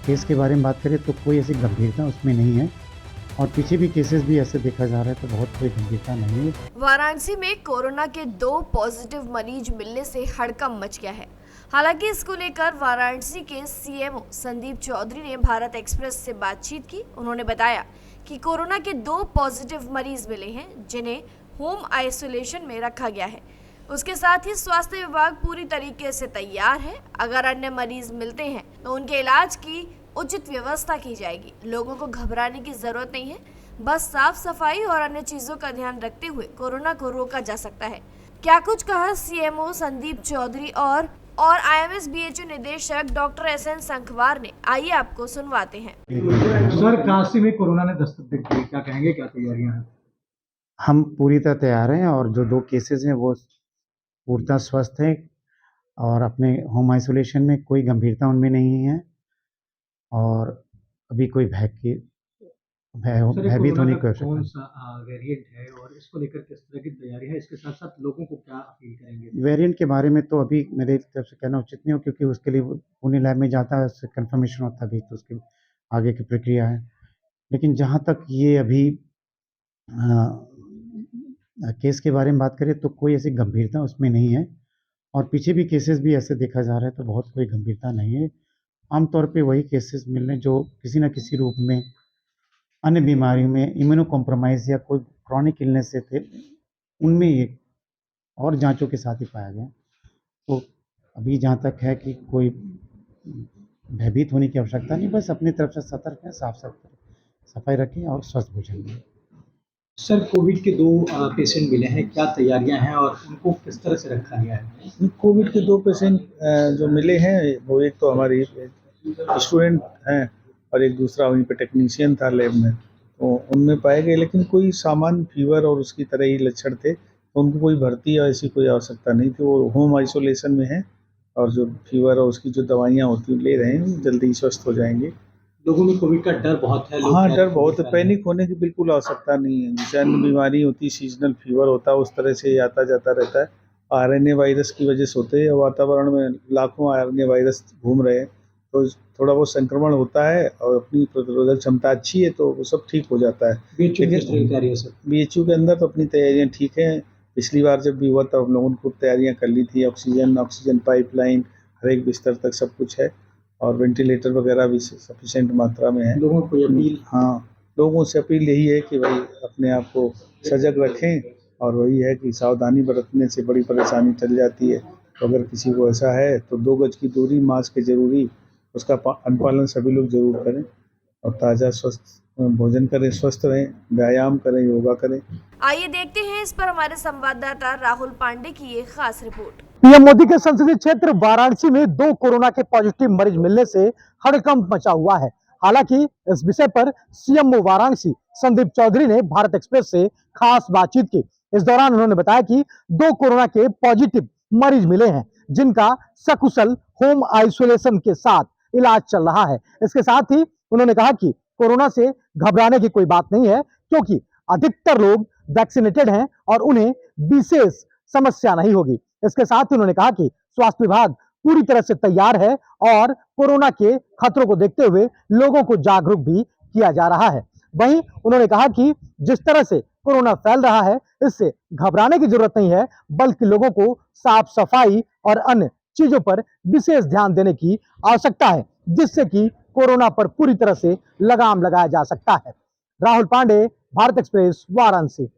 Case के बारे में बात करें तो कोई ऐसी गंभीरता उसमें नहीं है और पीछे भी केसेस भी ऐसे देखा जा रहा है तो बहुत कोई गंभीरता नहीं है। वाराणसी में कोरोना के 2 पॉजिटिव मरीज मिलने से हड़कंप मच गया है। हालांकि इसको लेकर वाराणसी के सीएमओ संदीप चौधरी ने भारत एक्सप्रेस से बातचीत की। उन्होंने बताया कि कोरोना के 2 पॉजिटिव मरीज मिले हैं जिन्हें होम आइसोलेशन में रखा गया है। उसके साथ ही स्वास्थ्य विभाग पूरी तरीके से तैयार है। अगर अन्य मरीज मिलते हैं तो उनके इलाज की उचित व्यवस्था की जाएगी। लोगों को घबराने की जरूरत नहीं है, बस साफ सफाई और अन्य चीजों का ध्यान रखते हुए कोरोना को रोका जा सकता है। क्या कुछ कहा सीएमओ संदीप चौधरी और आईएमएस बीएचयू निदेशक डॉक्टर एसएन संखवार ने, आइए आपको सुनवाते हैं। सर, काशी में कोरोना ने दस्तक दी, क्या कहेंगे, क्या तैयारियां हैं? हम पूरी तरह तैयार हैं और जो 2 केसेस हैं वो पूर्णतः स्वस्थ हैं और अपने होम आइसोलेशन में कोई गंभीरता उनमें नहीं है और अभी कोई भयभीत होने की आवश्यकता कौन नहीं। सा वेरिएंट है और इसको लेकर किस तरह की तैयारी है, इसके साथ साथ लोगों को क्या अपील करेंगे? वेरिएंट के बारे में तो अभी मेरे तरफ से कहना उचित नहीं हो क्योंकि उसके लिए पुणे लैब में जाता है, उससे कंफर्मेशन होता है, अभी तो उसकी आगे की प्रक्रिया है। लेकिन जहाँ तक ये अभी केस के बारे में बात करें तो कोई ऐसी गंभीरता उसमें नहीं है और पीछे भी केसेस भी ऐसे देखा जा रहा है तो बहुत कोई गंभीरता नहीं है। आमतौर पे वही केसेस मिल रहे हैं जो किसी न किसी रूप में अन्य बीमारियों में इम्यूनो कॉम्प्रोमाइज़ या कोई क्रॉनिक इलनेस से थे, उनमें ये और जाँचों के साथ ही पाया गया। तो अभी जहाँ तक है कि कोई भयभीत होने की आवश्यकता नहीं, बस अपनी तरफ से सतर्क हैं, सफाई रखें और स्वस्थ भोजन लें। सर, कोविड के 2 पेशेंट मिले हैं, क्या तैयारियां हैं और उनको किस तरह से रखा गया है? कोविड के 2 पेशेंट जो मिले हैं, वो एक तो हमारी स्टूडेंट हैं और एक दूसरा वहीं पे टेक्नीशियन था लैब में, तो उनमें पाए गए, लेकिन कोई सामान्य फीवर और उसकी तरह ही लक्षण थे, तो उनको कोई भर्ती या ऐसी कोई आवश्यकता नहीं थी। वो होम आइसोलेशन में हैं और जो फीवर और उसकी जो दवाइयाँ होती हैं ले रहे हैं, वो जल्दी ही स्वस्थ हो जाएंगे। लोगों में कोविड का डर बहुत है। हाँ, डर बहुत है, पैनिक होने की बिल्कुल आवश्यकता नहीं है। जैसे अन्य बीमारी होती है, सीजनल फीवर होता है, उस तरह से आता जाता रहता है। आरएनए वायरस की वजह से होते हैं, वातावरण में लाखों आरएनए वायरस घूम रहे हैं, तो थोड़ा बहुत संक्रमण होता है और अपनी प्रतिरोधक क्षमता अच्छी है तो वो सब ठीक हो जाता है। बीएचयू के अंदर तो अपनी तैयारियाँ ठीक हैं। पिछली बार जब भी हुआ तब हम लोगों ने खूब तैयारियाँ कर ली थी। ऑक्सीजन पाइपलाइन हर एक बिस्तर तक सब कुछ है और वेंटिलेटर वगैरह भी सफिशिएंट मात्रा में है। लोगों को अपील? हाँ, लोगों से अपील यही है कि भाई अपने आप को सजग रखें और वही है कि सावधानी बरतने से बड़ी परेशानी टल जाती है। तो अगर किसी को ऐसा है तो 2 गज की दूरी, मास्क है ज़रूरी, उसका अनुपालन सभी लोग ज़रूर करें और ताज़ा स्वस्थ भोजन करें, स्वस्थ रहें, व्यायाम करें, योगा करें। आइए देखते हैं इस पर हमारे संवाददाता राहुल पांडे की ये खास रिपोर्ट। पीएम मोदी के संसदीय क्षेत्र वाराणसी में 2 कोरोना के पॉजिटिव मरीज मिलने से हड़कंप मचा हुआ है। हालांकि इस विषय पर सीएमओ वाराणसी संदीप चौधरी ने भारत एक्सप्रेस से खास बातचीत की। इस दौरान उन्होंने बताया कि 2 कोरोना के पॉजिटिव मरीज मिले हैं जिनका सकुशल होम आइसोलेशन के साथ इलाज चल रहा है। इसके साथ ही उन्होंने कहा कि कोरोना से घबराने की कोई बात नहीं है क्योंकि अधिकतर लोग वैक्सीनेटेड हैं और उन्हें विशेष समस्या नहीं होगी। इसके साथ ही उन्होंने कहा कि स्वास्थ्य विभाग पूरी तरह से तैयार है और कोरोना के खतरों को देखते हुए लोगों को जागरूक भी किया जा रहा है। वहीं उन्होंने कहा कि जिस तरह से कोरोना फैल रहा है इससे घबराने की जरूरत नहीं है, बल्कि लोगों को साफ सफाई और अन्य चीजों पर विशेष ध्यान देने की आवश्यकता है जिससे कि कोरोना पर पूरी तरह से लगाम लगाया जा सकता है। राहुल पांडे, भारत एक्सप्रेस, वाराणसी।